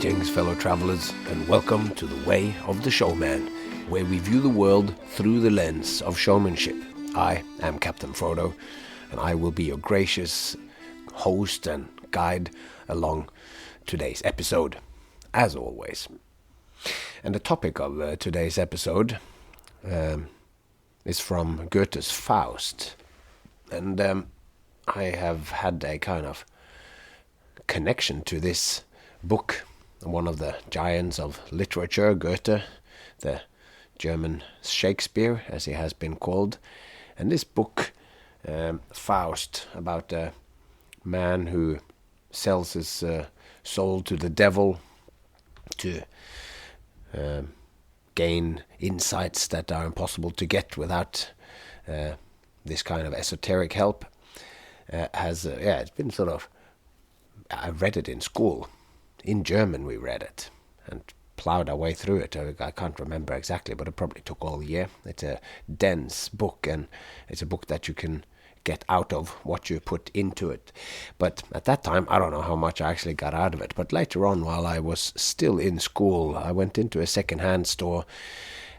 Greetings, fellow travelers, and welcome to the Way of the Showman, where we view the world through the lens of showmanship. I am Captain Frodo, and I will be your gracious host and guide along today's episode, as always. And the topic of today's episode is from Goethe's Faust. And I have had a kind of connection to this book, one of the giants of literature, Goethe, the German Shakespeare, as he has been called. And this book, Faust, about a man who sells his soul to the devil to gain insights that are impossible to get without this kind of esoteric help, it's been sort of, I read it in school. In German we read it and plowed our way through it. I can't remember exactly, but it probably took all year. It's a dense book, and it's a book that you can get out of what you put into it. But at that time, I don't know how much I actually got out of it. But later on, while I was still in school, I went into a second-hand store,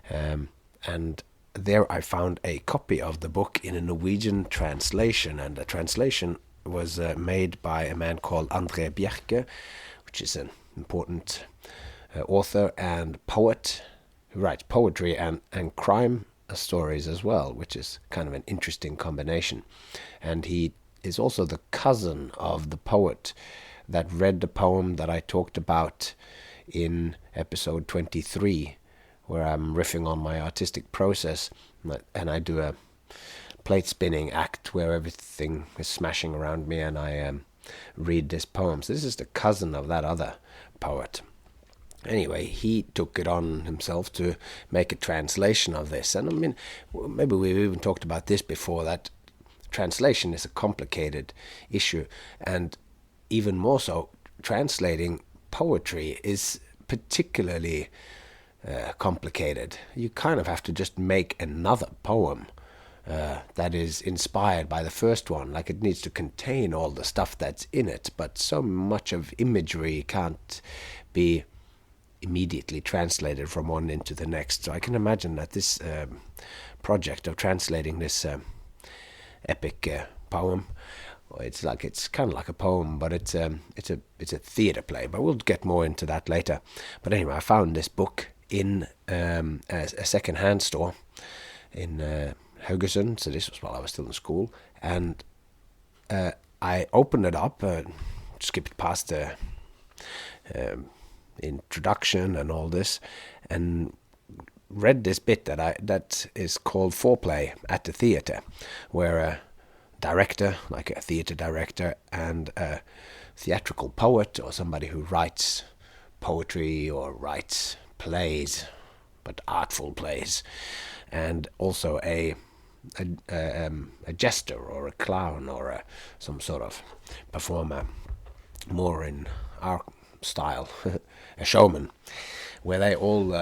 and there I found a copy of the book in a Norwegian translation, and the translation was made by a man called André Bjerke, which is an important author and poet who writes poetry and crime stories as well, which is kind of an interesting combination. And he is also the cousin of the poet that read the poem that I talked about in episode 23, where I'm riffing on my artistic process, and I do a plate spinning act where everything is smashing around me, and I read this poem. So this is the cousin of that other poet. Anyway, he took it on himself to make a translation of this. And I mean, maybe we've even talked about this before, that translation is a complicated issue. And even more so, translating poetry is particularly complicated. You kind of have to just make another poem that is inspired by the first one. Like, it needs to contain all the stuff that's in it, but so much of imagery can't be immediately translated from one into the next. So I can imagine that this project of translating this epic poem, it's kind of like a poem, but it's a theater play. But we'll get more into that later. But anyway, I found this book in a second-hand store in Haugesund, so this was while I was still in school, and I opened it up, skipped past the introduction and all this, and read this bit that is called Foreplay at the theater, where a director, like a theater director, and a theatrical poet, or somebody who writes poetry or writes plays, but artful plays, and also a jester or a clown or some sort of performer, more in our style, a showman, where they all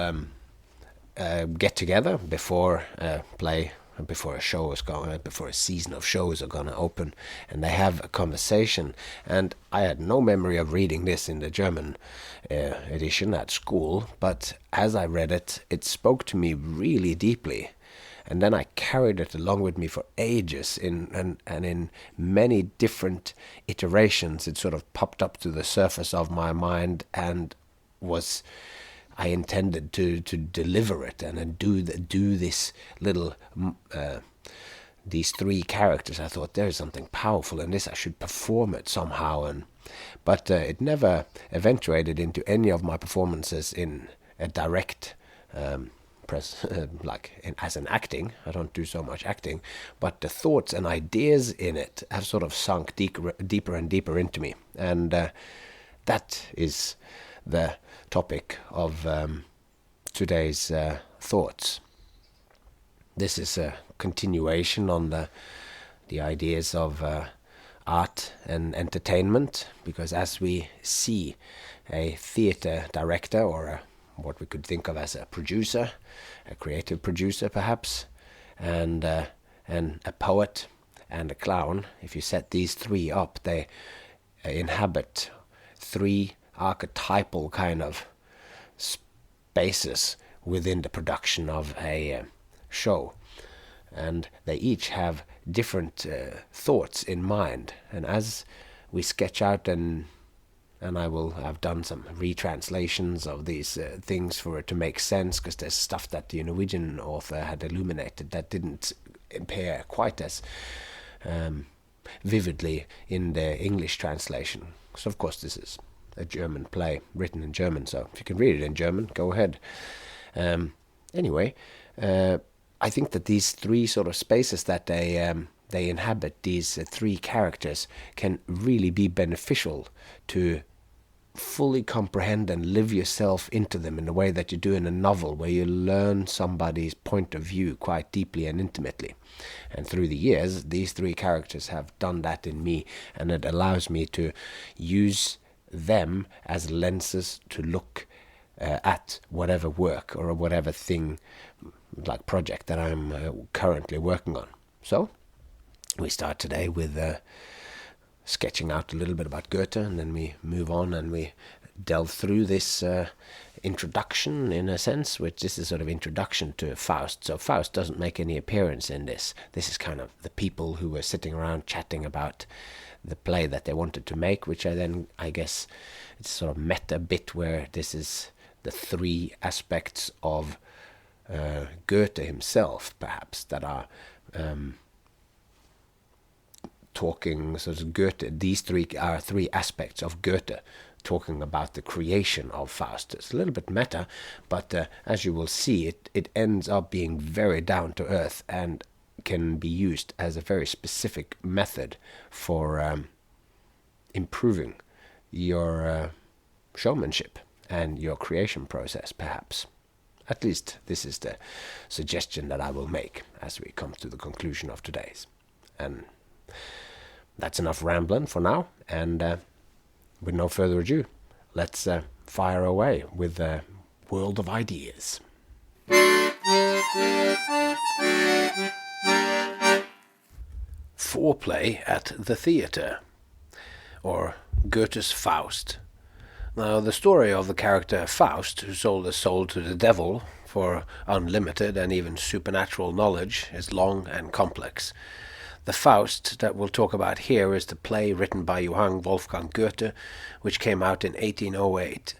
get together before a play, before a show is going, before a season of shows are going to open, and they have a conversation. And I had no memory of reading this in the German edition at school, but as I read it, it spoke to me really deeply. And then I carried it along with me for ages, and in many different iterations, it sort of popped up to the surface of my mind, and I intended to deliver it and do this little these three characters. I thought, there's something powerful in this. I should perform it somehow, but it never eventuated into any of my performances in a direct as an acting. I don't do so much acting, but the thoughts and ideas in it have sort of sunk deeper and deeper into me, and that is the topic of today's thoughts. This is a continuation on the ideas of art and entertainment, because as we see a theater director, or what we could think of as a producer, a creative producer perhaps, and a poet and a clown, if you set these three up, they inhabit three archetypal kind of spaces within the production of a show. And they each have different thoughts in mind. And as we sketch out, and I will have done some retranslations of these things for it to make sense, because there's stuff that the Norwegian author had illuminated that didn't appear quite as vividly in the English translation. So of course this is a German play written in German, so if you can read it in German, go ahead. Anyway, I think that these three sort of spaces that they inhabit, these three characters, can really be beneficial to fully comprehend and live yourself into them in the way that you do in a novel, where you learn somebody's point of view quite deeply and intimately. And through the years, these three characters have done that in me, and it allows me to use them as lenses to look at whatever work or whatever thing, like project, that I'm currently working on. So we start today with sketching out a little bit about Goethe, and then we move on and we delve through this introduction, in a sense, which this is sort of introduction to Faust. So Faust doesn't make any appearance in this. This is kind of the people who were sitting around chatting about the play that they wanted to make, which I guess it's sort of meta bit, where this is the three aspects of Goethe himself, perhaps, that are talking. So Goethe, these three are three aspects of Goethe talking about the creation of Faust. It's a little bit meta, but as you will see, it ends up being very down to earth and can be used as a very specific method for improving your showmanship and your creation process, perhaps. At least this is the suggestion that I will make as we come to the conclusion of today's. And that's enough rambling for now, and with no further ado, let's fire away with the world of ideas. Foreplay at the theatre, or Goethe's Faust. Now, the story of the character Faust, who sold his soul to the devil for unlimited and even supernatural knowledge, is long and complex. The Faust that we'll talk about here is the play written by Johann Wolfgang Goethe, which came out in 1808.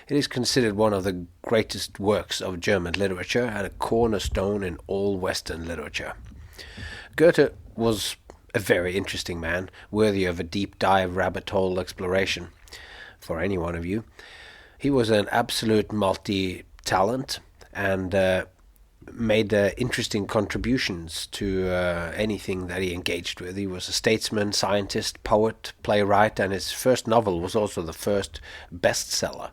It is considered one of the greatest works of German literature and a cornerstone in all Western literature. Goethe was a very interesting man, worthy of a deep dive rabbit hole exploration for any one of you. He was an absolute multi-talent and made interesting contributions to anything that he engaged with. He was a statesman, scientist, poet, playwright, and his first novel was also the first bestseller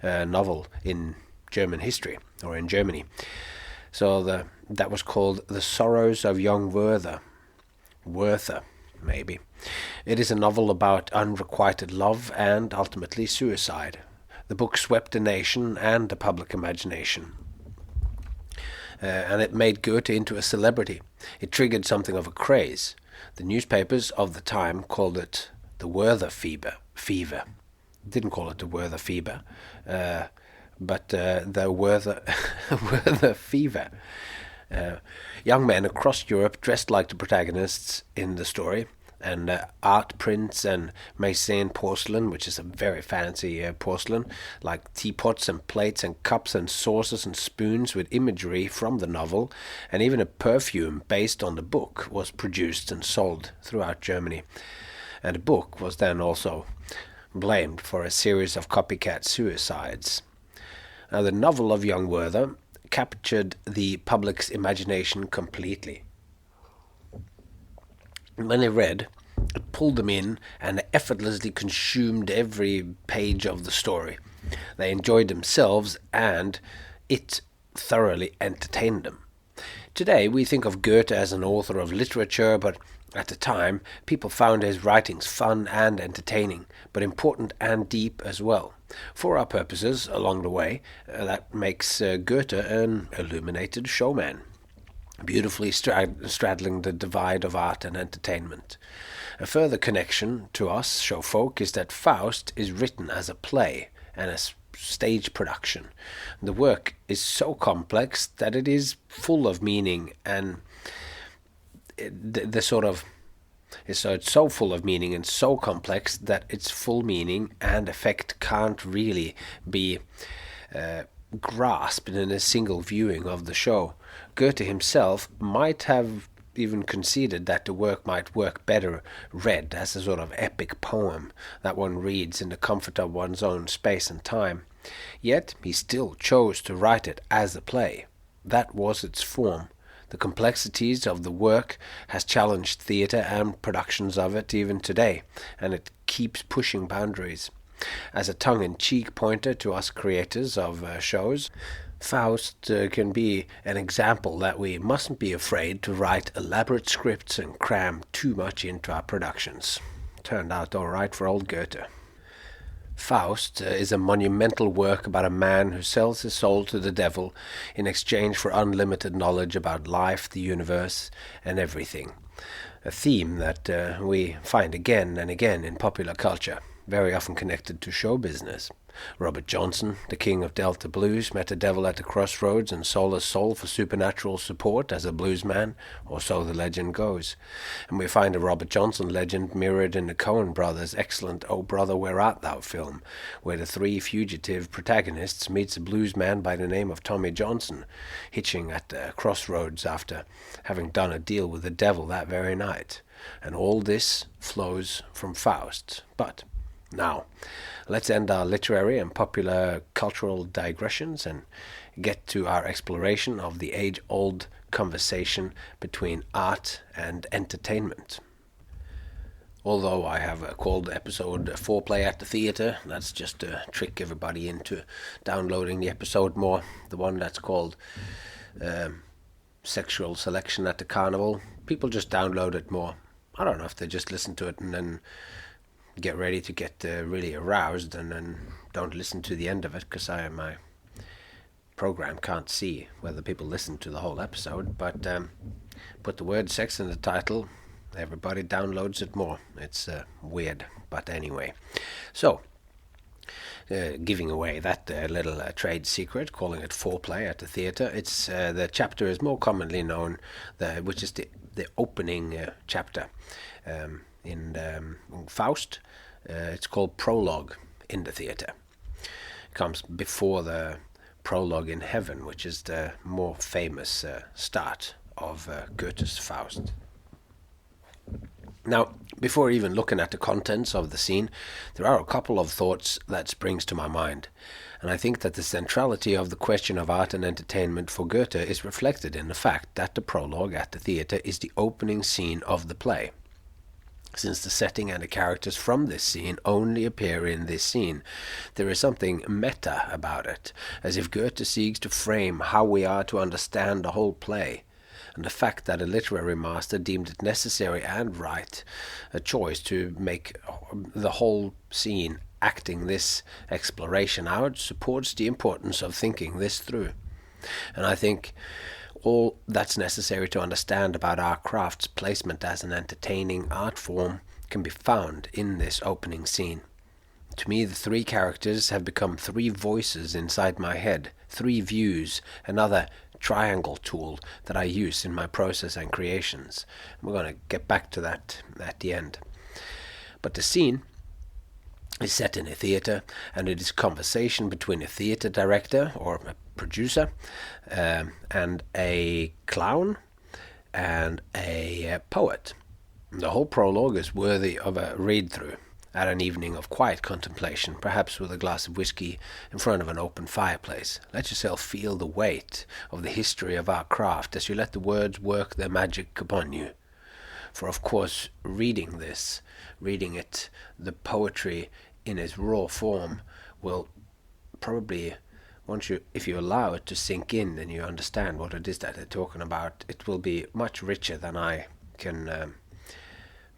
novel in German history, or in Germany. So that was called The Sorrows of Young Werther. Werther, maybe. It is a novel about unrequited love and ultimately suicide. The book swept the nation and the public imagination. And it made Goethe into a celebrity. It triggered something of a craze. The newspapers of the time called it the Werther fever. Didn't call it the Werther fever, but the Werther Werther fever. Young men across Europe dressed like the protagonists in the story, and art prints and Meissen porcelain, which is a very fancy porcelain, like teapots and plates and cups and saucers and spoons with imagery from the novel, and even a perfume based on the book was produced and sold throughout Germany. And the book was then also blamed for a series of copycat suicides. Now, the novel of young Werther captured the public's imagination completely. When they read, it pulled them in and effortlessly consumed every page of the story. They enjoyed themselves, and it thoroughly entertained them. Today we think of Goethe as an author of literature, but at the time people found his writings fun and entertaining, but important and deep as well. For our purposes, along the way, that makes Goethe an illuminated showman. beautifully straddling the divide of art and entertainment. A further connection to us show folk is that Faust is written as a play and a stage production. The work is so complex that it is full of meaning, and the sort of so it's so full of meaning and so complex that its full meaning and effect can't really be grasped in a single viewing of the show. Goethe himself might have even conceded that the work might work better read as a sort of epic poem that one reads in the comfort of one's own space and time. Yet he still chose to write it as a play. That was its form. The complexities of the work has challenged theatre and productions of it even today, and it keeps pushing boundaries. As a tongue-in-cheek pointer to us creators of shows, Faust can be an example that we mustn't be afraid to write elaborate scripts and cram too much into our productions. Turned out all right for old Goethe. Faust is a monumental work about a man who sells his soul to the devil in exchange for unlimited knowledge about life, the universe, and everything. A theme that we find again and again in popular culture, very often connected to show business. Robert Johnson, the king of Delta blues, met a devil at the crossroads and sold his soul for supernatural support as a bluesman, or so the legend goes. And we find a Robert Johnson legend mirrored in the Coen brothers' excellent "Oh Brother, Where Art Thou" film, where the three fugitive protagonists meets a bluesman by the name of Tommy Johnson, hitching at the crossroads after having done a deal with the devil that very night. And all this flows from Faust. But now, let's end our literary and popular cultural digressions and get to our exploration of the age-old conversation between art and entertainment. Although I have called the episode Foreplay at the Theatre, that's just to trick everybody into downloading the episode more. The one that's called Sexual Selection at the Carnival, people just download it more. I don't know if they just listen to it and then get ready to get really aroused and then don't listen to the end of it, because my program can't see whether people listen to the whole episode, but put the word sex in the title, everybody downloads it more. It's weird, but anyway. So, giving away that little trade secret, calling it Foreplay at the Theatre, it's the chapter is more commonly known, which is the opening chapter in Faust. It's called Prologue in the Theatre. It comes before the Prologue in Heaven, which is the more famous start of Goethe's Faust. Now, before even looking at the contents of the scene, there are a couple of thoughts that springs to my mind, and I think that the centrality of the question of art and entertainment for Goethe is reflected in the fact that the prologue at the theatre is the opening scene of the play. Since the setting and the characters from this scene only appear in this scene, there is something meta about it, as if Goethe seeks to frame how we are to understand the whole play. And the fact that a literary master deemed it necessary and right, a choice to make the whole scene acting this exploration out, supports the importance of thinking this through. And I think all that's necessary to understand about our craft's placement as an entertaining art form can be found in this opening scene. To me, the three characters have become three voices inside my head, three views, another triangle tool that I use in my process and creations. We're going to get back to that at the end. But the scene is set in a theatre, and it is conversation between a theatre director or a producer and a clown and a poet. The whole prologue is worthy of a read-through at an evening of quiet contemplation, perhaps with a glass of whiskey in front of an open fireplace. Let yourself feel the weight of the history of our craft as you let the words work their magic upon you. For of course, reading it, the poetry in its raw form will probably, if you allow it to sink in and you understand what it is that they're talking about, it will be much richer than I can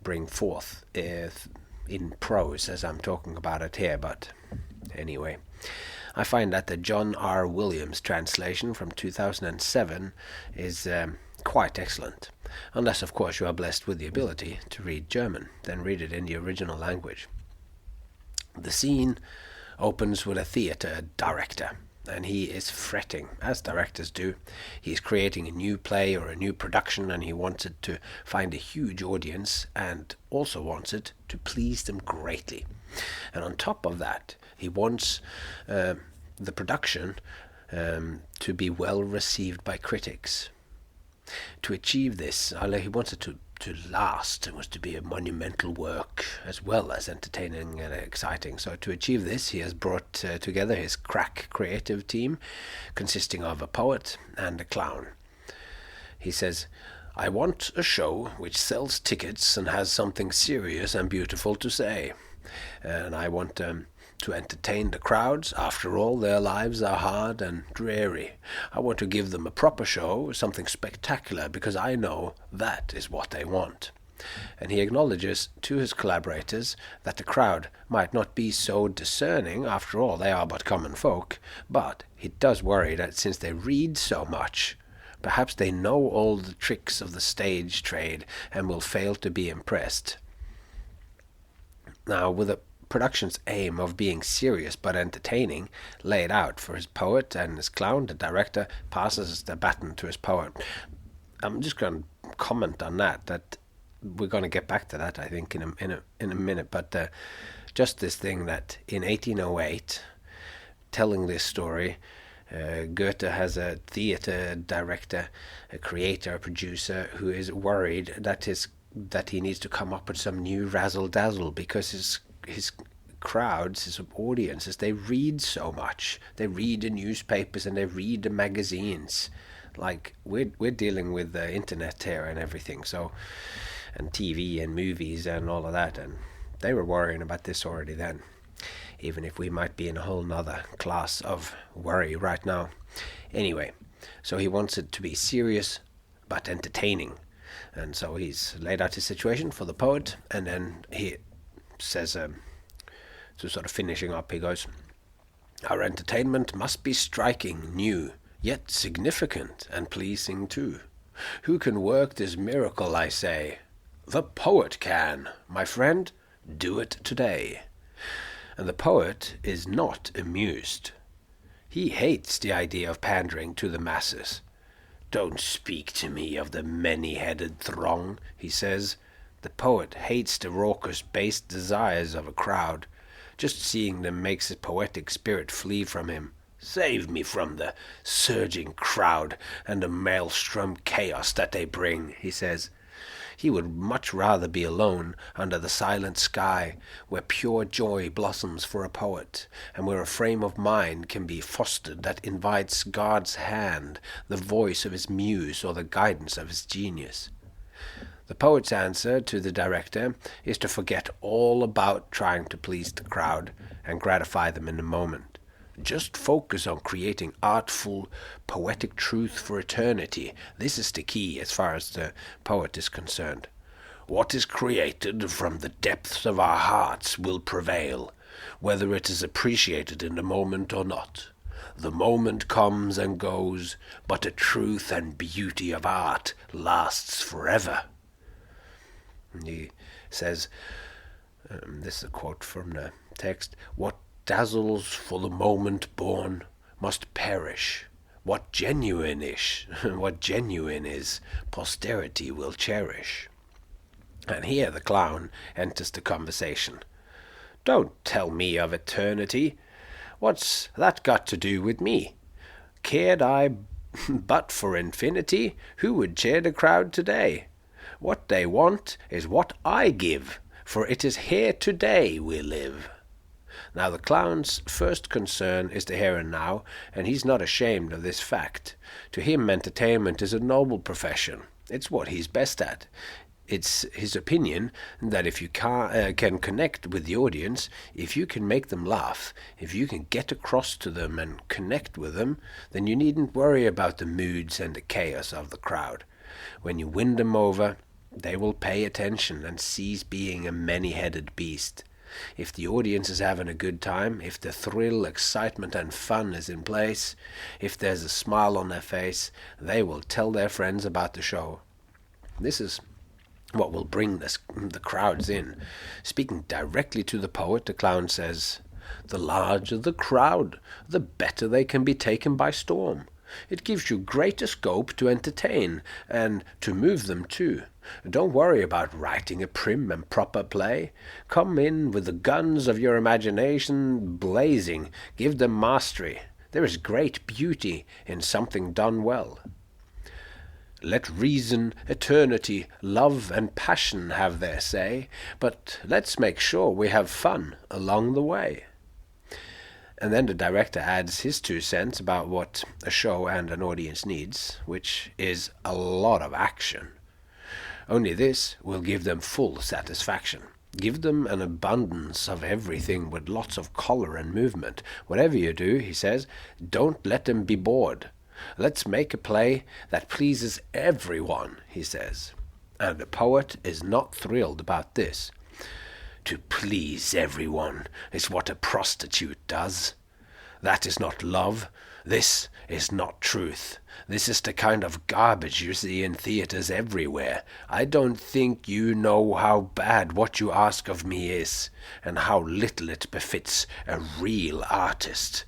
bring forth in prose as I'm talking about it here. But anyway, I find that the John R. Williams translation from 2007 is quite excellent. Unless, of course, you are blessed with the ability to read German, then read it in the original language. The scene opens with a theater director, and he is fretting, as directors do. He's creating a new play or a new production, and he wants it to find a huge audience and also wants it to please them greatly. And on top of that, he wants the production to be well received by critics. To achieve this, he wants it to last. It was to be a monumental work as well as entertaining and exciting. So to achieve this, he has brought together his crack creative team consisting of a poet and a clown. He says, "I want a show which sells tickets and has something serious and beautiful to say. And I want to entertain the crowds. After all, their lives are hard and dreary. I want to give them a proper show, something spectacular, because I know that is what they want." And he acknowledges to his collaborators that the crowd might not be so discerning, after all they are but common folk, but he does worry that since they read so much, perhaps they know all the tricks of the stage trade and will fail to be impressed. Now, with a production's aim of being serious but entertaining laid out for his poet and his clown, the director passes the baton to his poet. I'm just going to comment on that we're going to get back to that, I think, in a minute, but just this thing that in 1808, telling this story, Goethe has a theater director, a creator, a producer who is worried that he needs to come up with some new razzle-dazzle because his crowds, his audiences, they read so much. They read the newspapers and they read the magazines. Like we're dealing with the internet here and everything, so, and TV and movies and all of that, and they were worrying about this already then, even if we might be in a whole nother class of worry right now. Anyway, so he wants it to be serious but entertaining, and so he's laid out his situation for the poet, and then he says, to sort of finishing up, he goes, "Our entertainment must be striking, new, yet significant and pleasing too. Who can work this miracle, I say? The poet can, my friend. Do it today." And the poet is not amused. He hates the idea of pandering to the masses. "Don't speak to me of the many-headed throng," he says. The poet hates the raucous base desires of a crowd. Just seeing them makes his poetic spirit flee from him. "Save me from the surging crowd and the maelstrom chaos that they bring," he says. He would much rather be alone under the silent sky, where pure joy blossoms for a poet, and where a frame of mind can be fostered that invites God's hand, the voice of his muse, or the guidance of his genius. The poet's answer to the director is to forget all about trying to please the crowd and gratify them in the moment. Just focus on creating artful, poetic truth for eternity. This is the key as far as the poet is concerned. What is created from the depths of our hearts will prevail, whether it is appreciated in the moment or not. The moment comes and goes, but the truth and beauty of art lasts forever. He says, this is a quote from the text, "What dazzles for the moment born must perish. What genuine is, posterity will cherish." And here the clown enters the conversation. "Don't tell me of eternity. What's that got to do with me? Cared I but for infinity, who would cheer the crowd today? What they want is what I give, for it is here today we live." Now the clown's first concern is the here and now, and he's not ashamed of this fact. To him, entertainment is a noble profession. It's what he's best at. It's his opinion that if you can connect with the audience, if you can make them laugh, if you can get across to them and connect with them, then you needn't worry about the moods and the chaos of the crowd. When you win them over, they will pay attention and cease being a many-headed beast. If the audience is having a good time, if the thrill, excitement and fun is in place, if there's a smile on their face, they will tell their friends about the show. This is what will bring the crowds in. Speaking directly to the poet, the clown says, "The larger the crowd, the better they can be taken by storm. It gives you greater scope to entertain, and to move them too. Don't worry about writing a prim and proper play. Come in with the guns of your imagination blazing. Give them mastery. There is great beauty in something done well. Let reason, eternity, love and passion have their say, but let's make sure we have fun along the way." And then the director adds his 2 cents about what a show and an audience needs, which is a lot of action. Only this will give them full satisfaction. Give them an abundance of everything with lots of color and movement. Whatever you do, he says, don't let them be bored. Let's make a play that pleases everyone, he says. And the poet is not thrilled about this. To please everyone is what a prostitute does. That is not love. This is not truth. This is the kind of garbage you see in theaters everywhere. I don't think you know how bad what you ask of me is, and how little it befits a real artist.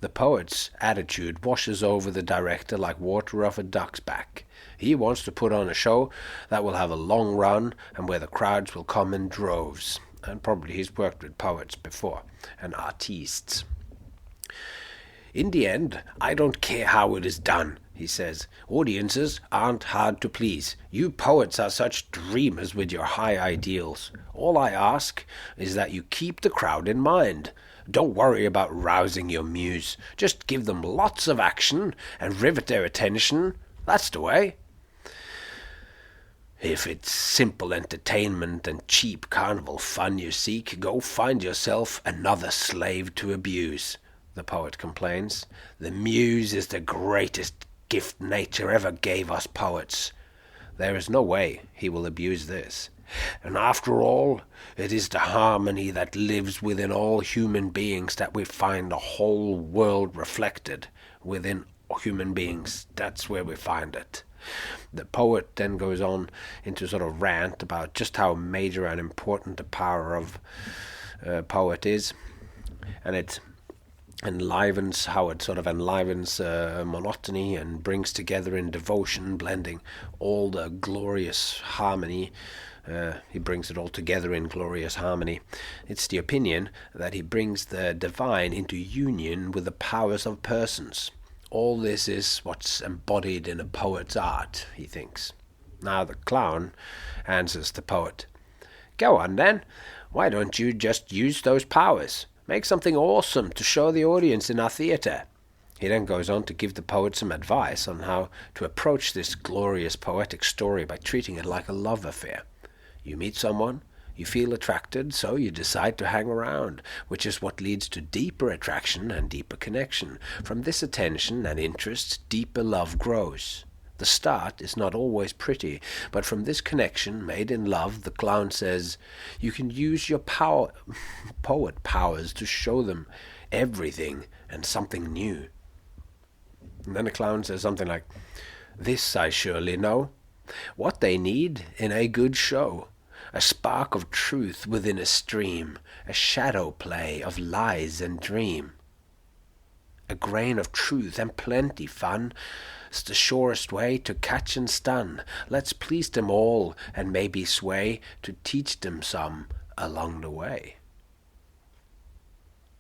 The poet's attitude washes over the director like water off a duck's back. He wants to put on a show that will have a long run and where the crowds will come in droves. And probably he's worked with poets before, and artistes. In the end, I don't care how it is done, he says. Audiences aren't hard to please. You poets are such dreamers with your high ideals. All I ask is that you keep the crowd in mind. Don't worry about rousing your muse. Just give them lots of action and rivet their attention. That's the way. If it's simple entertainment and cheap carnival fun you seek, go find yourself another slave to abuse, the poet complains. The muse is the greatest gift nature ever gave us poets. There is no way he will abuse this. And after all, it is the harmony that lives within all human beings that we find the whole world reflected within human beings. That's where we find it. The poet then goes on into sort of rant about just how major and important the power of poet is, and it enlivens monotony and brings together in devotion, blending all the glorious harmony. He brings it all together in glorious harmony. It's the opinion that he brings the divine into union with the powers of persons. All this is what's embodied in a poet's art, he thinks. Now the clown answers the poet. Go on then. Why don't you just use those powers? Make something awesome to show the audience in our theater. He then goes on to give the poet some advice on how to approach this glorious poetic story by treating it like a love affair. You meet someone, you feel attracted, so you decide to hang around, which is what leads to deeper attraction and deeper connection. From this attention and interest, deeper love grows. The start is not always pretty, but from this connection made in love, the clown says, you can use your poet powers to show them everything and something new. And then the clown says something like, this I surely know, what they need in a good show. A spark of truth within a stream, a shadow play of lies and dream. A grain of truth and plenty fun, 's the surest way to catch and stun. Let's please them all and maybe sway to teach them some along the way.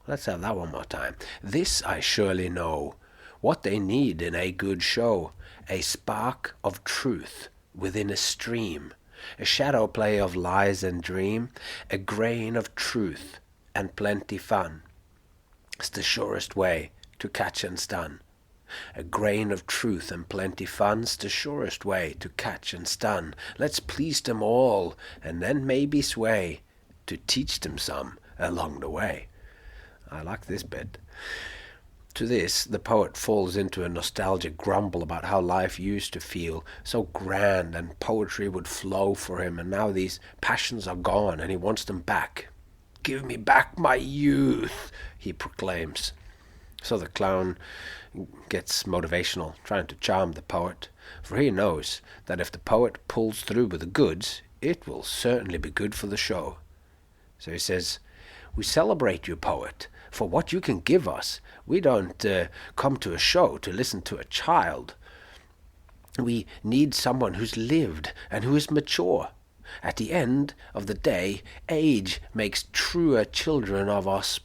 Let's have that one more time. This I surely know, what they need in a good show. A spark of truth within a stream. A shadow play of lies and dream, a grain of truth and plenty fun. It's the surest way to catch and stun. A grain of truth and plenty fun's the surest way to catch and stun. Let's please them all, and then maybe sway to teach them some along the way. I like this bit. To this, the poet falls into a nostalgic grumble about how life used to feel so grand and poetry would flow for him, and now these passions are gone and he wants them back. "Give me back my youth," he proclaims. So the clown gets motivational, trying to charm the poet, for he knows that if the poet pulls through with the goods, it will certainly be good for the show. So he says, "We celebrate you, poet, for what you can give us. We don't come to a show to listen to a child. We need someone who's lived and who is mature. At the end of the day, age makes truer children of us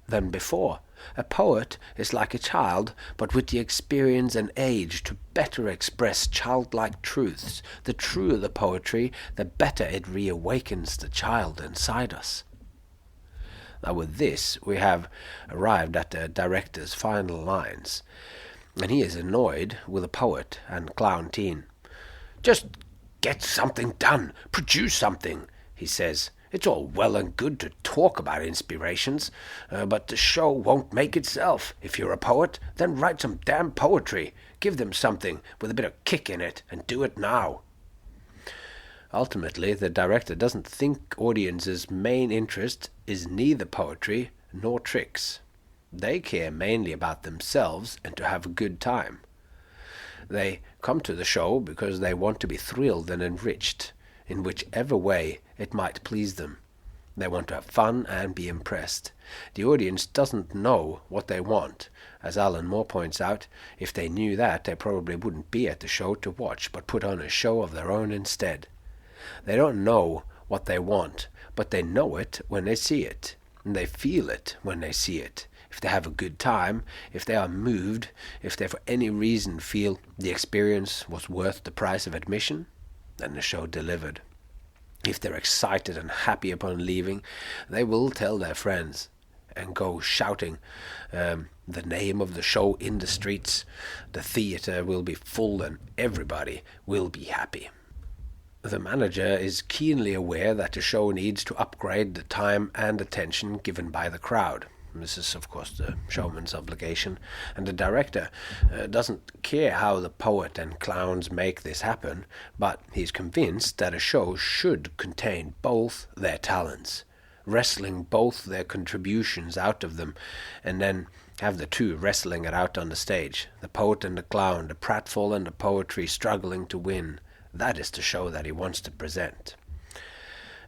than before. A poet is like a child, but with the experience and age to better express childlike truths. The truer the poetry, the better it reawakens the child inside us." Now with this, we have arrived at the director's final lines, and he is annoyed with the poet and clown teen. "Just get something done, produce something," he says. "It's all well and good to talk about inspirations, but the show won't make itself. If you're a poet, then write some damn poetry. Give them something with a bit of kick in it, and do it now." Ultimately, the director doesn't think audiences' main interest is neither poetry nor tricks. They care mainly about themselves and to have a good time. They come to the show because they want to be thrilled and enriched, in whichever way it might please them. They want to have fun and be impressed. The audience doesn't know what they want. As Alan Moore points out, if they knew that, they probably wouldn't be at the show to watch, but put on a show of their own instead. They don't know what they want, but they know it when they see it, and they feel it when they see it. If they have a good time, if they are moved, if they for any reason feel the experience was worth the price of admission, then the show delivered. If they're excited and happy upon leaving, they will tell their friends and go shouting the name of the show in the streets. The theater will be full and everybody will be happy. The manager is keenly aware that the show needs to upgrade the time and attention given by the crowd. This is, of course, the showman's obligation, and the director doesn't care how the poet and clowns make this happen, but he's convinced that a show should contain both their talents, wrestling both their contributions out of them, and then have the two wrestling it out on the stage, the poet and the clown, the pratfall and the poetry struggling to win. That is the show that he wants to present.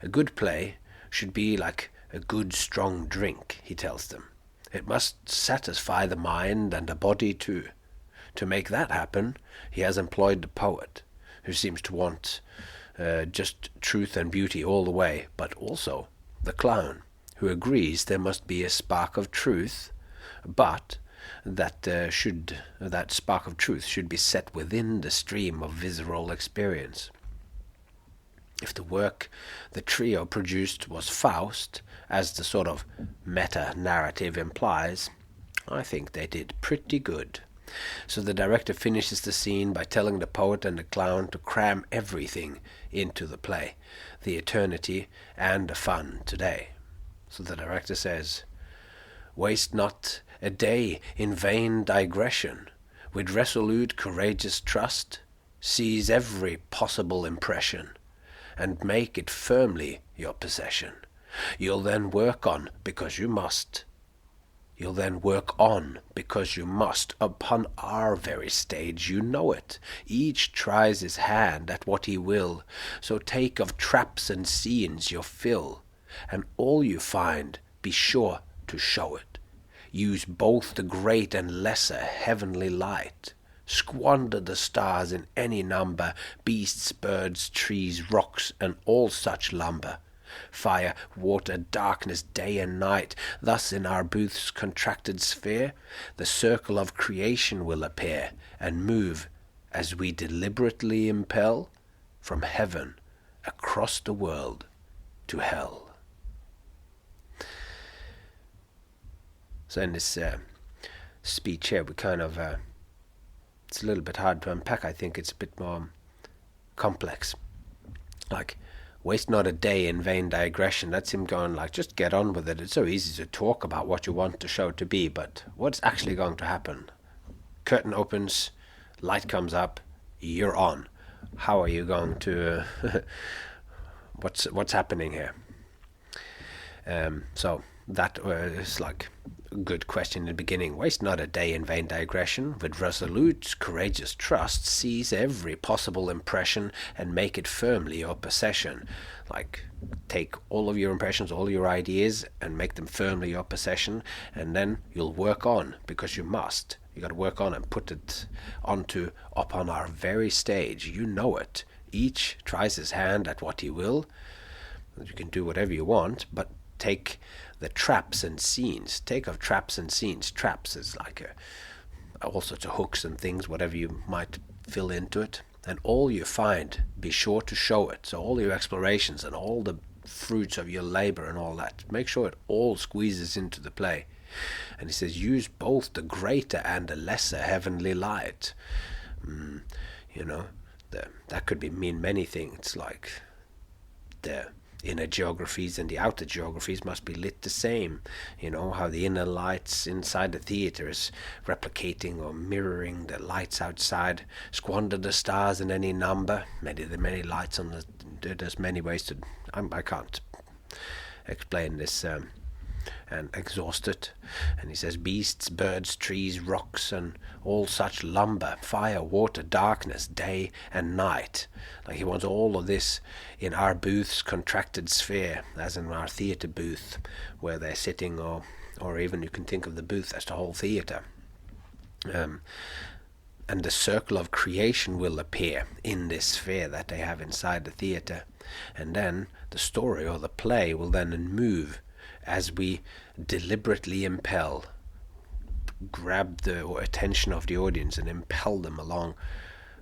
A good play should be like a good strong drink, he tells them. It must satisfy the mind and the body too. To make that happen, he has employed the poet, who seems to want just truth and beauty all the way, but also the clown, who agrees there must be a spark of truth, but that spark of truth should be set within the stream of visceral experience. If the work the trio produced was Faust, as the sort of meta-narrative implies, I think they did pretty good. So the director finishes the scene by telling the poet and the clown to cram everything into the play, the eternity and the fun today. So the director says, "Waste not a day in vain digression. With resolute, courageous trust, seize every possible impression, and make it firmly your possession. You'll then work on because you must. You'll then work on because you must. Upon our very stage you know it. Each tries his hand at what he will. So take of traps and scenes your fill, and all you find be sure to show it. Use both the great and lesser heavenly light. Squander the stars in any number, beasts, birds, trees, rocks, and all such lumber. Fire, water, darkness, day and night. Thus in our booth's contracted sphere, the circle of creation will appear, and move, as we deliberately impel, from heaven across the world to hell." So in this speech here, we kind of, it's a little bit hard to unpack. I think it's a bit more complex. Like, Waste not a day in vain digression. That's him going like, just get on with it. It's so easy to talk about what you want the show to be, but what's actually going to happen? Curtain opens, light comes up, you're on. How are you going to... what's happening here? So that is like a good question in the beginning. Waste not a day in vain digression. With resolute, courageous trust, seize every possible impression and make it firmly your possession. Like, take all of your impressions, all your ideas, and make them firmly your possession, and then you'll work on, because you must. You got to work on and put it onto upon our very stage. You know it. Each tries his hand at what he will. You can do whatever you want, but take the traps and scenes. Take of traps and scenes. Traps is like all sorts of hooks and things, whatever you might fill into it. And all you find, be sure to show it. So all your explorations and all the fruits of your labor and all that, make sure it all squeezes into the play. And he says, use both the greater and the lesser heavenly light. That could mean many things, like the inner geographies and the outer geographies must be lit the same. How the inner lights inside the theater is replicating or mirroring the lights outside. Squander the stars in any number. Many lights on there's many ways to... I can't explain this and exhaust it. And he says, beasts, birds, trees, rocks, and all such lumber, fire, water, darkness, day and night. Like, he wants all of this in our booth's contracted sphere, as in our theater booth, where they're sitting, or even you can think of the booth as the whole theater. And the circle of creation will appear in this sphere that they have inside the theater. And then the story or the play will then move as we deliberately grab the attention of the audience and impel them along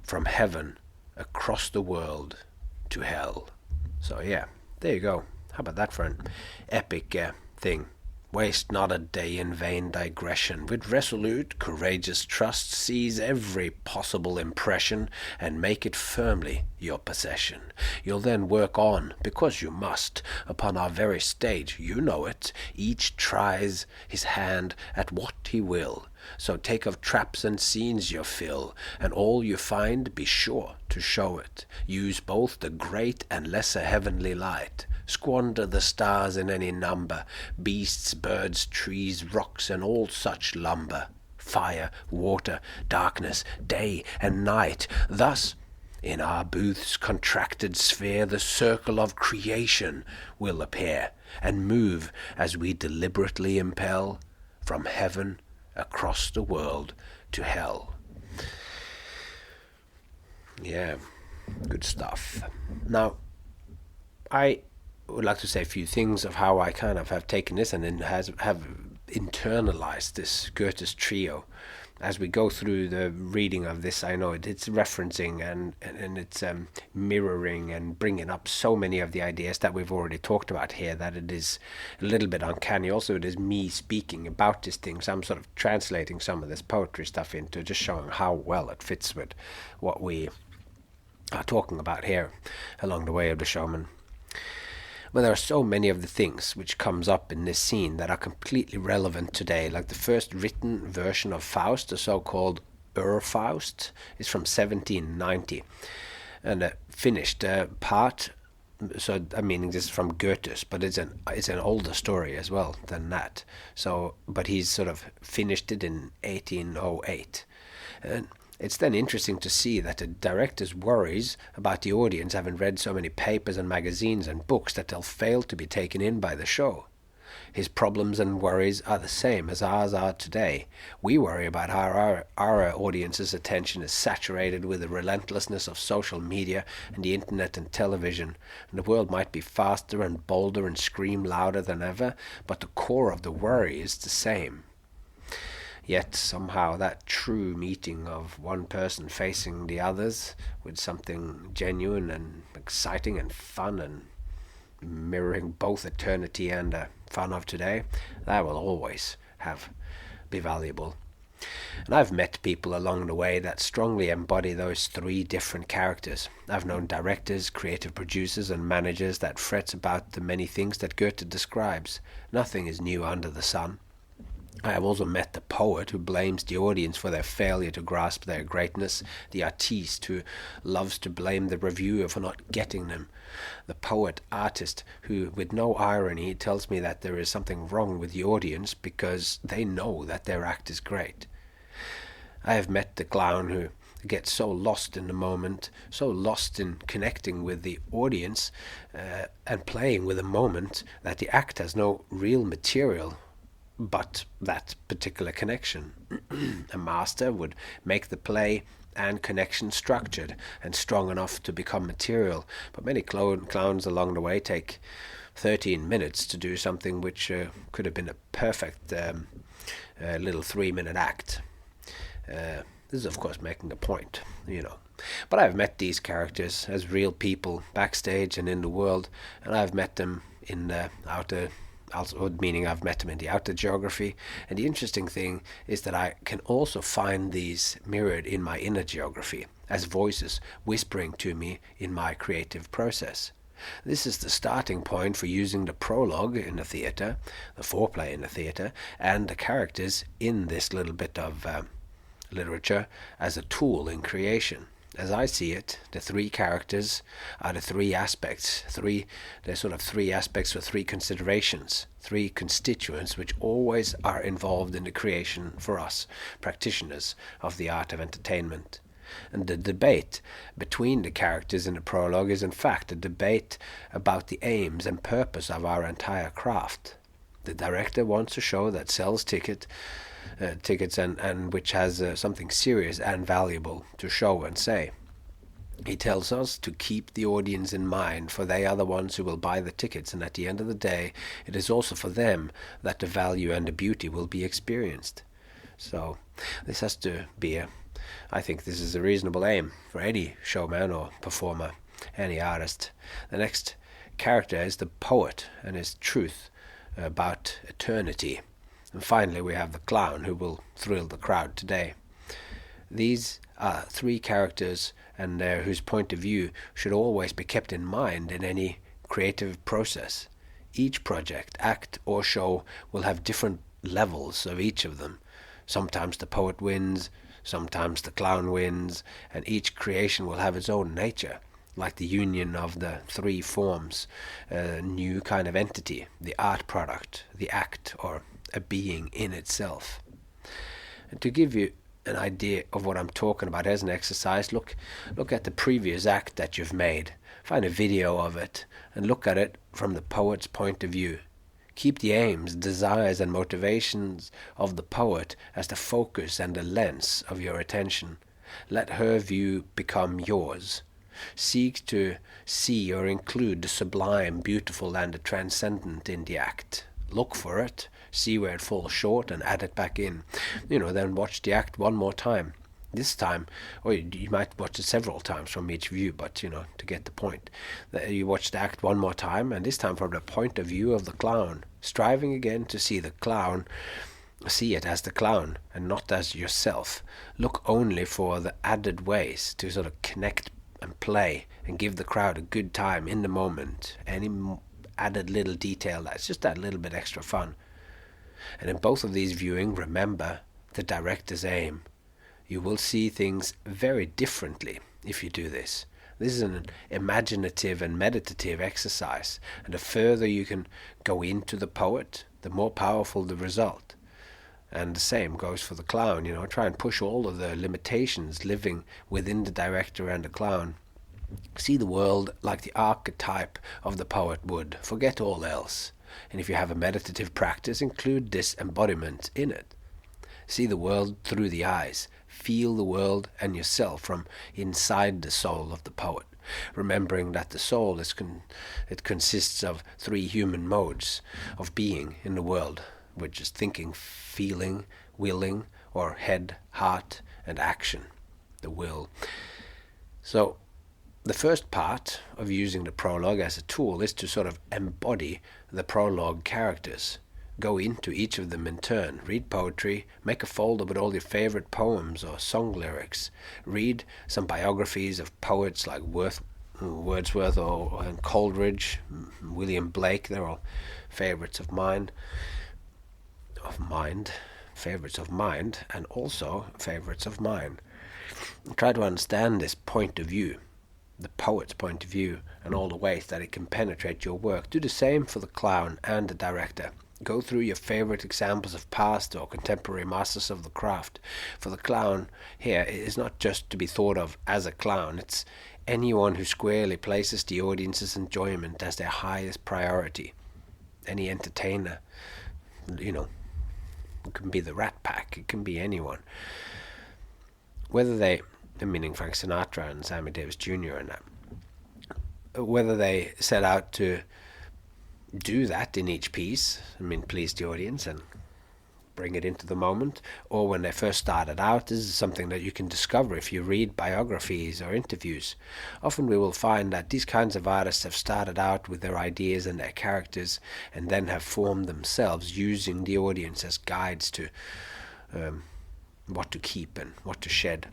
from heaven across the world to hell. So yeah, there you go. How about that for an epic thing? Waste not a day in vain digression. With resolute, courageous trust, seize every possible impression and make it firmly your possession. You'll then work on, because you must, upon our very stage. You know it. Each tries his hand at what he will. So take of traps and scenes your fill, and all you find be sure to show it. Use both the great and lesser heavenly light. Squander the stars in any number, beasts, birds, trees, rocks, and all such lumber. Fire, water, darkness, day and night. Thus, in our booth's contracted sphere, the circle of creation will appear, and move as we deliberately impel from heaven across the world to hell. Yeah, good stuff. Now, I would like to say a few things of how I kind of have taken this and then have internalized this Goethe's trio. As we go through the reading of this, I know it's referencing and it's mirroring and bringing up so many of the ideas that we've already talked about here that it is a little bit uncanny. Also, it is me speaking about these things. I'm sort of translating some of this poetry stuff into just showing how well it fits with what we are talking about here along the way of the showman. But there are so many of the things which comes up in this scene that are completely relevant today. Like the first written version of Faust, the so-called Faust, is from 1790. And the finished part, so I mean this is from Goethe's, but it's an older story as well than that. So, but he's sort of finished it in 1808. And it's then interesting to see that the director's worries about the audience having read so many papers and magazines and books that they'll fail to be taken in by the show. His problems and worries are the same as ours are today. We worry about how our audience's attention is saturated with the relentlessness of social media and the internet and television, and the world might be faster and bolder and scream louder than ever, but the core of the worry is the same. Yet somehow that true meeting of one person facing the others with something genuine and exciting and fun and mirroring both eternity and the fun of today, that will always be valuable. And I've met people along the way that strongly embody those three different characters. I've known directors, creative producers, and managers that fret about the many things that Goethe describes. Nothing is new under the sun. I have also met the poet who blames the audience for their failure to grasp their greatness, the artiste who loves to blame the reviewer for not getting them, the poet-artist who, with no irony, tells me that there is something wrong with the audience because they know that their act is great. I have met the clown who gets so lost in the moment, so lost in connecting with the audience and playing with the moment that the act has no real material but that particular connection. A master would make the play and connection structured and strong enough to become material, but many clowns along the way take 13 minutes to do something which could have been a perfect little 3-minute act. This is of course making a point, But I've met these characters as real people backstage and in the world, and I've met them in the outer, also meaning I've met them in the outer geography. And the interesting thing is that I can also find these mirrored in my inner geography as voices whispering to me in my creative process. This is the starting point for using the prologue in the theatre, the foreplay in the theatre, and the characters in this little bit of literature as a tool in creation. As I see it, the three characters are the three aspects. They're sort of three aspects or three considerations, three constituents which always are involved in the creation for us, practitioners of the art of entertainment. And the debate between the characters in the prologue is in fact a debate about the aims and purpose of our entire craft. The director wants a show that sells tickets and which has something serious and valuable to show and say. He tells us to keep the audience in mind, for they are the ones who will buy the tickets, and at the end of the day it is also for them that the value and the beauty will be experienced. So this has to be I think this is a reasonable aim for any showman or performer, any artist. The next character is the poet and his truth about eternity. And finally we have the clown, who will thrill the crowd today. These are three characters and whose point of view should always be kept in mind in any creative process. Each project, act or show will have different levels of each of them. Sometimes the poet wins, sometimes the clown wins, and each creation will have its own nature, like the union of the three forms, a new kind of entity, the art product, the act, or a being in itself. And to give you an idea of what I'm talking about as an exercise, look at the previous act that you've made. Find a video of it and look at it from the poet's point of view. Keep the aims, desires, and motivations of the poet as the focus and the lens of your attention. Let her view become yours. Seek to see or include the sublime, beautiful, and the transcendent in the act. Look for it, see where it falls short, and add it back in. Then watch the act one more time. This time, or you might watch it several times from each view, but to get the point. You watch the act one more time, and this time from the point of view of the clown, striving again to see the clown, see it as the clown and not as yourself. Look only for the added ways to sort of connect and play and give the crowd a good time in the moment. Any added little detail that's just that little bit extra fun. And in both of these viewing, remember the director's aim. You will see things very differently if you do this. This is an imaginative and meditative exercise, and the further you can go into the poet, the more powerful the result. And the same goes for the clown. Try and push all of the limitations living within the director and the clown. See the world like the archetype of the poet would. Forget all else. And if you have a meditative practice, include this embodiment in it. See the world through the eyes. Feel the world and yourself from inside the soul of the poet, remembering that the soul it consists of three human modes of being in the world, which is thinking, feeling, willing, or head, heart, and action, the will. So the first part of using the prologue as a tool is to sort of embody the prologue characters. go into each of them in turn. Read poetry, make a folder with all your favorite poems or song lyrics. Read some biographies of poets like Wordsworth or Coleridge, William Blake. They're all favorites of mine. Favorites of mind, and also favorites of mine. Try to understand this point of view, the poet's point of view, and all the ways that it can penetrate your work. Do the same for the clown and the director. Go through your favorite examples of past or contemporary masters of the craft. For the clown here, it is not just to be thought of as a clown, it's anyone who squarely places the audience's enjoyment as their highest priority. Any entertainer, it can be the Rat Pack, it can be anyone. Whether they, meaning Frank Sinatra and Sammy Davis Jr. and that, whether they set out to do that in each piece, please the audience and bring it into the moment, or when they first started out, this is something that you can discover if you read biographies or interviews. Often we will find that these kinds of artists have started out with their ideas and their characters, and then have formed themselves using the audience as guides to what to keep and what to shed.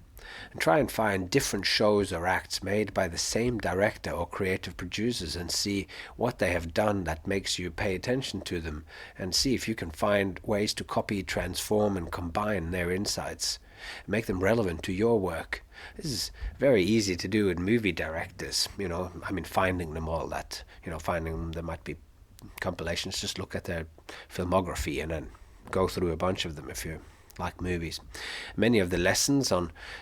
And try and find different shows or acts made by the same director or creative producers and see what they have done that makes you pay attention to them, and see if you can find ways to copy, transform and combine their insights, make them relevant to your work. This is very easy to do with movie directors, finding them all that, finding them, there might be compilations, just look at their filmography and then go through a bunch of them if you like movies. Many of the lessons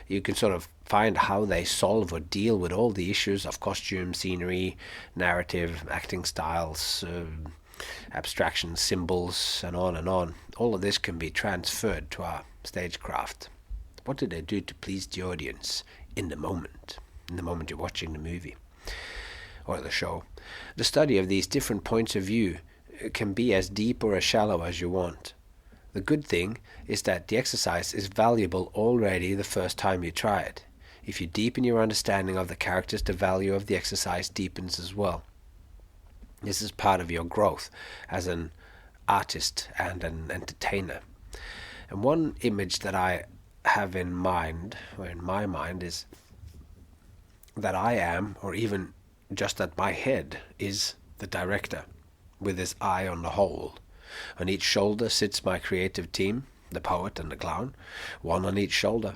you can sort of find how they solve or deal with all the issues of costume, scenery, narrative, acting styles, abstraction, symbols, and on and on. All of this can be transferred to our stagecraft. What do they do to please the audience in the moment you're watching the movie or the show? The study of these different points of view can be as deep or as shallow as you want. The good thing is that the exercise is valuable already the first time you try it. If you deepen your understanding of the characters, the value of the exercise deepens as well. This is part of your growth as an artist and an entertainer. And one image that I have in mind, or in my mind, is that I am, or even just that my head is the director, with his eye on the whole. On each shoulder sits my creative team, the poet and the clown, one on each shoulder,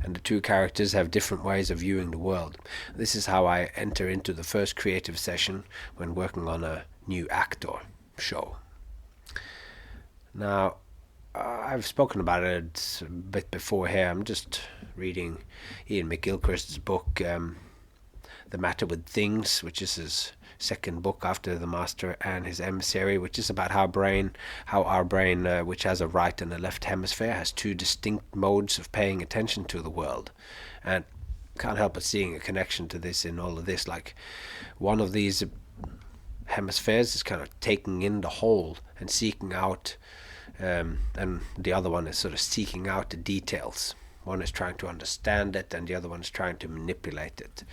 and the two characters have different ways of viewing the world. This is how I enter into the first creative session when working on a new act or show. Now, I've spoken about it a bit before here. I'm just reading Ian McGilchrist's book, The Matter with Things, which is his second book after The Master and his Emissary, which is about how our brain, which has a right and a left hemisphere, has two distinct modes of paying attention to the world. And can't help but seeing a connection to this in all of this. Like, one of these hemispheres is kind of taking in the whole and seeking out, and the other one is sort of seeking out the details. One is trying to understand it and the other one is trying to manipulate it.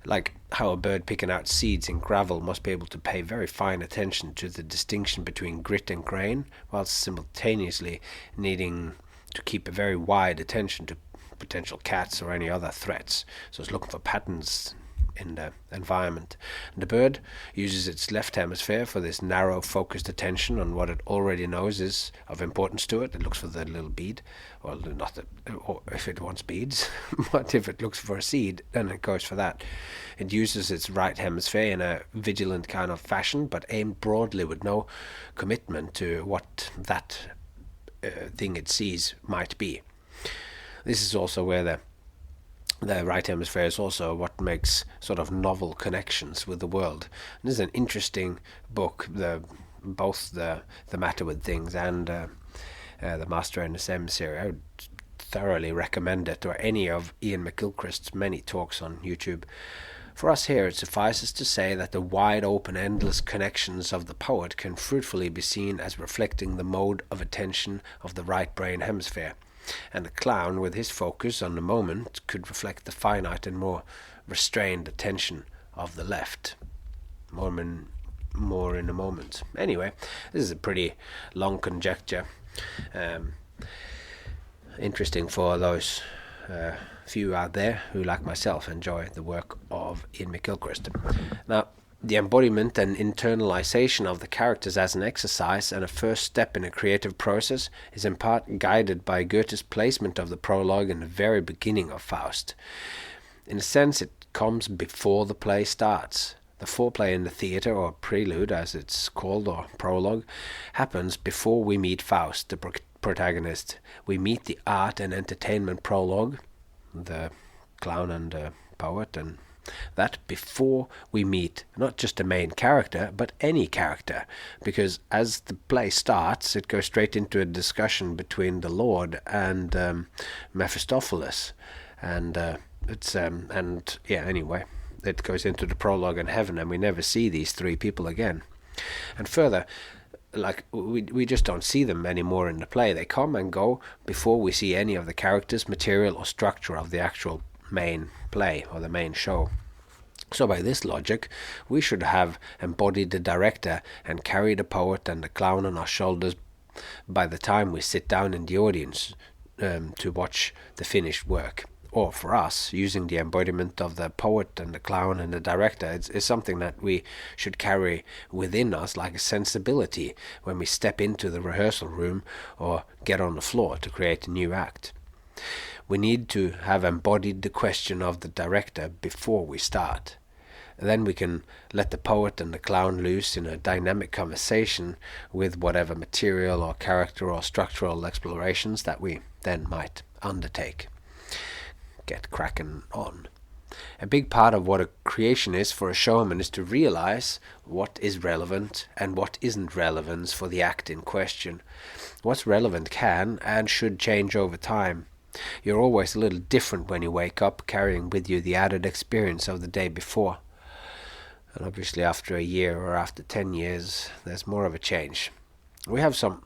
Like how a bird picking out seeds in gravel must be able to pay very fine attention to the distinction between grit and grain, whilst simultaneously needing to keep a very wide attention to potential cats or any other threats. So it's looking for patterns in the environment. And the bird uses its left hemisphere for this narrow, focused attention on what it already knows is of importance to it. It looks for the little bead, or if it wants beads, but if it looks for a seed, then it goes for that. It uses its right hemisphere in a vigilant kind of fashion, but aimed broadly with no commitment to what that thing it sees might be. This is also where the right hemisphere is also what makes sort of novel connections with the world. And this is an interesting book, both the Matter with Things and The Master and His Emissary. I would thoroughly recommend it, or any of Ian McGilchrist's many talks on YouTube. For us here, it suffices to say that the wide open, endless connections of the poet can fruitfully be seen as reflecting the mode of attention of the right brain hemisphere. And the clown, with his focus on the moment, could reflect the finite and more restrained attention of the left. more in a moment. Anyway, this is a pretty long conjecture. Interesting for those few out there who, like myself, enjoy the work of Ian McGilchrist. Now, the embodiment and internalization of the characters as an exercise and a first step in a creative process is in part guided by Goethe's placement of the prologue in the very beginning of Faust. In a sense, it comes before the play starts. The foreplay in the theatre, or prelude as it's called, or prologue, happens before we meet Faust, the protagonist. We meet the art and entertainment prologue, the clown and poet, and that before we meet not just the main character, but any character, because as the play starts, it goes straight into a discussion between the Lord and Mephistopheles, and anyway, it goes into the prologue in heaven, and we never see these three people again. And further, like we just don't see them anymore in the play. They come and go before we see any of the characters, material, or structure of the actual main play or the main show. So by this logic, we should have embodied the director and carried the poet and the clown on our shoulders by the time we sit down in the audience to watch the finished work. Or for us, using the embodiment of the poet and the clown and the director is something that we should carry within us like a sensibility when we step into the rehearsal room or get on the floor to create a new act. We need to have embodied the question of the director before we start. Then we can let the poet and the clown loose in a dynamic conversation with whatever material or character or structural explorations that we then might undertake. Get cracking on. A big part of what a creation is for a showman is to realize what is relevant and what isn't relevant for the act in question. What's relevant can and should change over time. You're always a little different when you wake up, carrying with you the added experience of the day before. And obviously after a year or after 10 years, there's more of a change. We have some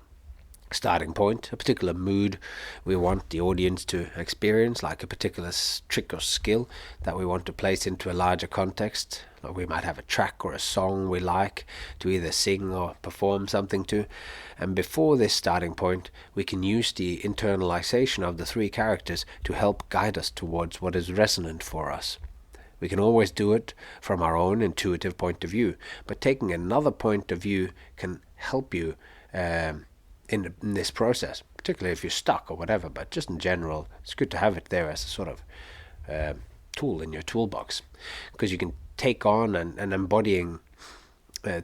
starting point, a particular mood we want the audience to experience, like a particular trick or skill that we want to place into a larger context. Or we might have a track or a song we like to either sing or perform something to, and before this starting point we can use the internalization of the three characters to help guide us towards what is resonant for us. We can always do it from our own intuitive point of view, but taking another point of view can help you in this process, particularly if you're stuck or whatever, but just in general, it's good to have it there as a sort of tool in your toolbox, because you can take on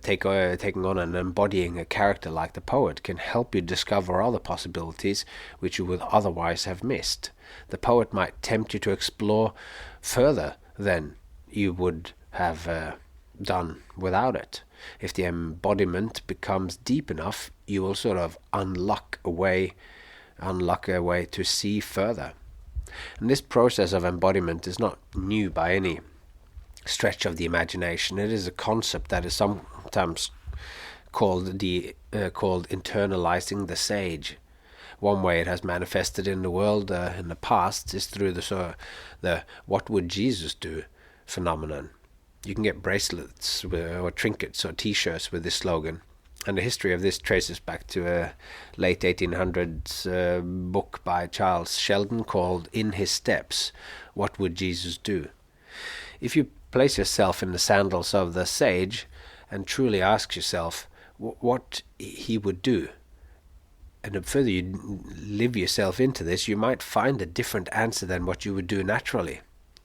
taking on and embodying a character like the poet can help you discover other possibilities which you would otherwise have missed. The poet might tempt you to explore further than you would have done without it. If the embodiment becomes deep enough, you will sort of unlock a way to see further. And this process of embodiment is not new by any stretch of the imagination. It is a concept that is sometimes called internalizing the sage. One way it has manifested in the world in the past is through the "what would Jesus do" phenomenon. You can get bracelets or trinkets or T-shirts with this slogan, and the history of this traces back to a late 1800s book by Charles Sheldon called "In His Steps: What Would Jesus Do?" If you place yourself in the sandals of the sage and truly ask yourself what he would do, and the further you live yourself into this, you might find a different answer than what you would do naturally.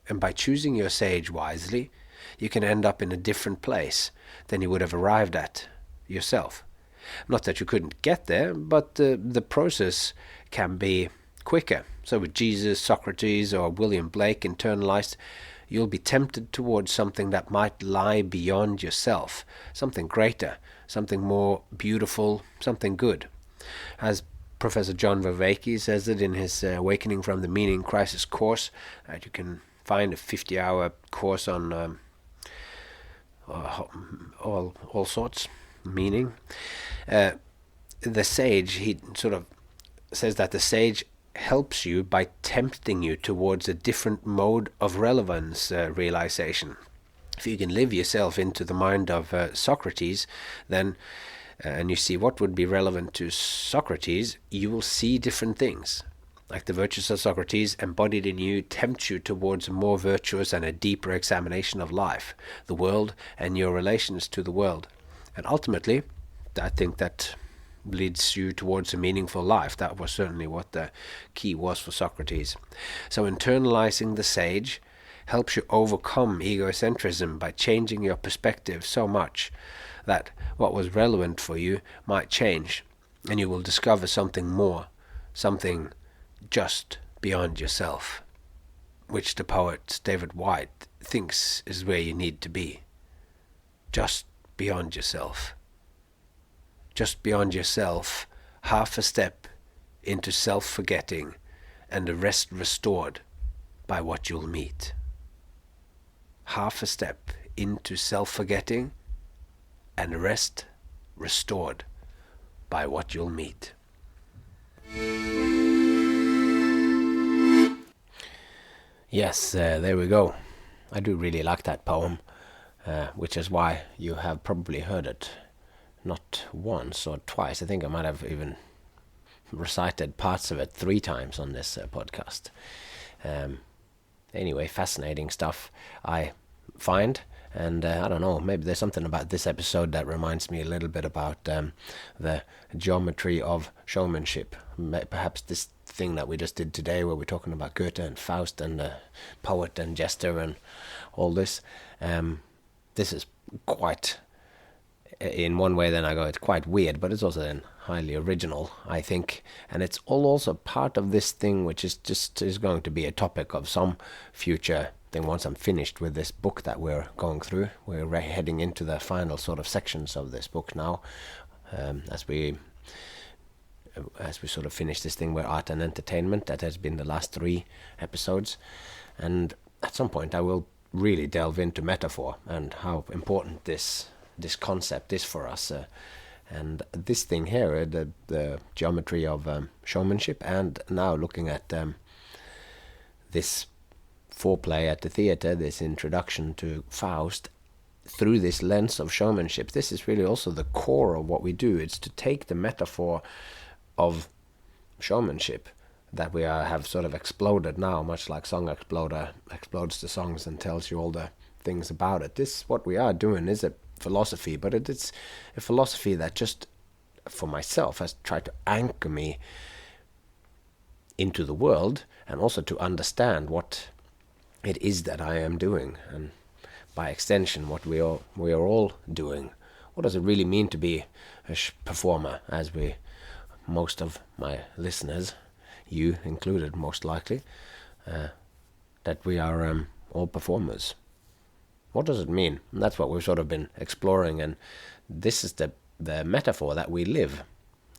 And by choosing your sage wisely, you can end up in a different place than you would have arrived at yourself. Not that you couldn't get there, but the process can be quicker. So with Jesus, Socrates, or William Blake internalized, you'll be tempted towards something that might lie beyond yourself, something greater, something more beautiful, something good. As Professor John Vervaeke says it in his Awakening from the Meaning Crisis course, that you can find a 50-hour course on all sorts meaning. The sage, he sort of says that the sage helps you by tempting you towards a different mode of relevance realization. if you can live yourself into the mind of Socrates, then and you see what would be relevant to Socrates, you will see different things. Like the virtues of Socrates embodied in you tempt you towards a more virtuous and a deeper examination of life, the world, and your relations to the world. And ultimately, I think that leads you towards a meaningful life. That was certainly what the key was for Socrates. So internalizing the sage helps you overcome egocentrism by changing your perspective so much that what was relevant for you might change, and you will discover something more, something just beyond yourself, which the poet David Whyte thinks is where you need to be. Just beyond yourself. Just beyond yourself, half a step into self-forgetting, and the rest restored by what you'll meet. Half a step into self-forgetting, and the rest restored by what you'll meet. Yes, there we go. I do really like that poem, which is why you have probably heard it not once or twice. I think I might have even recited parts of it 3 times on this podcast. Anyway, fascinating stuff I find, and I don't know, maybe there's something about this episode that reminds me a little bit about the geometry of showmanship. Perhaps this thing that we just did today, where we're talking about Goethe and Faust and the poet and jester and all this. This is quite, in one way then I go, it's quite weird, but it's also then highly original, I think. And it's all also part of this thing, which is going to be a topic of some future thing once I'm finished with this book that we're going through. We're heading into the final sort of sections of this book now, as we sort of finish this thing with art and entertainment. That has been the last 3 episodes, and at some point I will really delve into metaphor and how important this concept is for us, and this thing here, the geometry of showmanship, and now looking at this foreplay at the theatre, this introduction to Faust through this lens of showmanship. This is really also the core of what we do. It's to take the metaphor of showmanship that we have sort of exploded now, much like Song Exploder explodes the songs and tells you all the things about it. This, what we are doing, is a philosophy, but it's a philosophy that just, for myself, has tried to anchor me into the world, and also to understand what it is that I am doing, and by extension what we are all doing. What does it really mean to be a performer, as most of my listeners, you included most likely, that we are all performers. What does it mean? And that's what we've sort of been exploring, and this is the metaphor that we live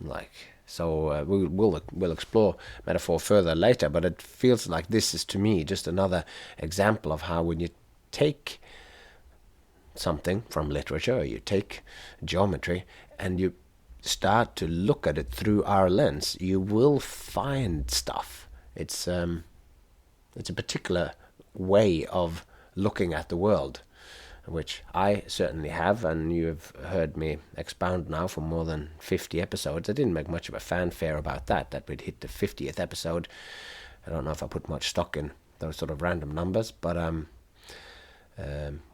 like. So we'll explore metaphor further later, but it feels like this is, to me, just another example of how, when you take something from literature, or you take geometry, and you start to look at it through our lens, you will find stuff. It's a particular way of looking at the world, which I certainly have, and you've heard me expound now for more than 50 episodes. I didn't make much of a fanfare about that we'd hit the 50th episode. I don't know if I put much stock in those sort of random numbers, but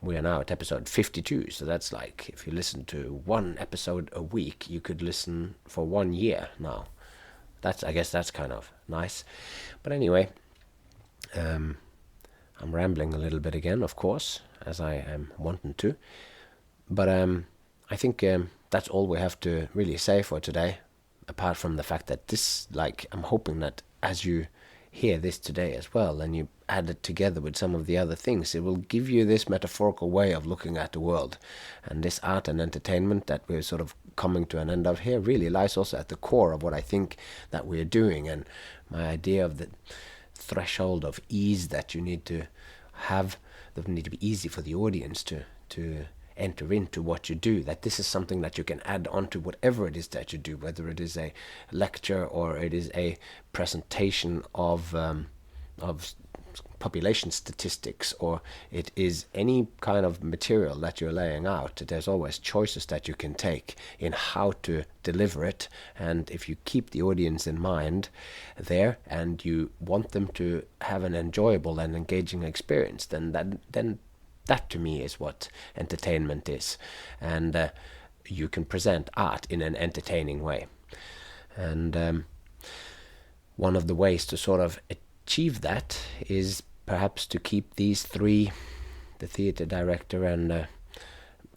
we are now at episode 52, so that's like, if you listen to 1 episode a week, you could listen for 1 year now. I guess that's kind of nice. But anyway, I'm rambling a little bit again, of course, as I am wanting to. But I think that's all we have to really say for today, apart from the fact that this, like, I'm hoping that as you hear this today as well, and you add it together with some of the other things, it will give you this metaphorical way of looking at the world. And this art and entertainment that we're sort of coming to an end of here really lies also at the core of what I think that we're doing, and my idea of the threshold of ease that you need to have, that need to be easy for the audience to enter into what you do, that this is something that you can add on to whatever it is that you do, whether it is a lecture or it is a presentation of population statistics, or it is any kind of material that you're laying out, there's always choices that you can take in how to deliver it. And if you keep the audience in mind there, and you want them to have an enjoyable and engaging experience, then that to me is what entertainment is. And you can present art in an entertaining way. And one of the ways to sort of achieve that is perhaps to keep these three, the theater director and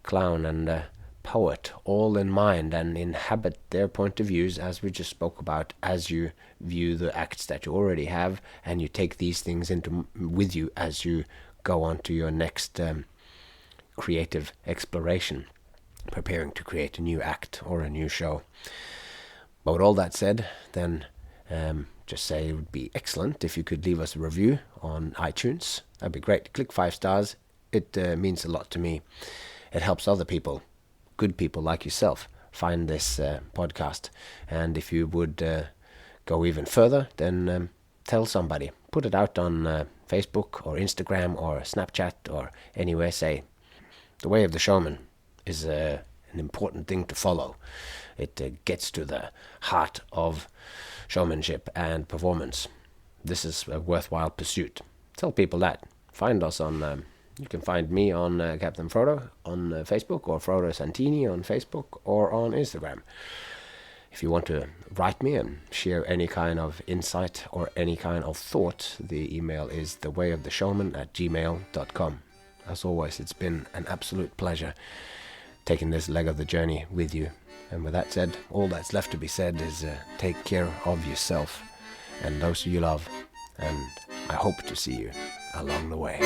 clown and poet, all in mind, and inhabit their point of views, as we just spoke about, as you view the acts that you already have, and you take these things with you as you go on to your next creative exploration, preparing to create a new act or a new show. But with all that said, then just say it would be excellent if you could leave us a review on iTunes. That'd be great. Click 5 stars. It means a lot to me. It helps other people, good people like yourself, find this podcast. And if you would go even further, then tell somebody. Put it out on Facebook or Instagram or Snapchat or anywhere. Say, The Way of the Showman is an important thing to follow. It gets to the heart of showmanship and performance. This is a worthwhile pursuit. Tell people that. Find us on, you can find me on Captain Frodo on Facebook, or Frodo Santini on Facebook, or on Instagram. If you want to write me and share any kind of insight or any kind of thought, the email is thewayoftheshowman@gmail.com. As always, it's been an absolute pleasure taking this leg of the journey with you. And with that said, all that's left to be said is take care of yourself and those who you love, and I hope to see you along the way.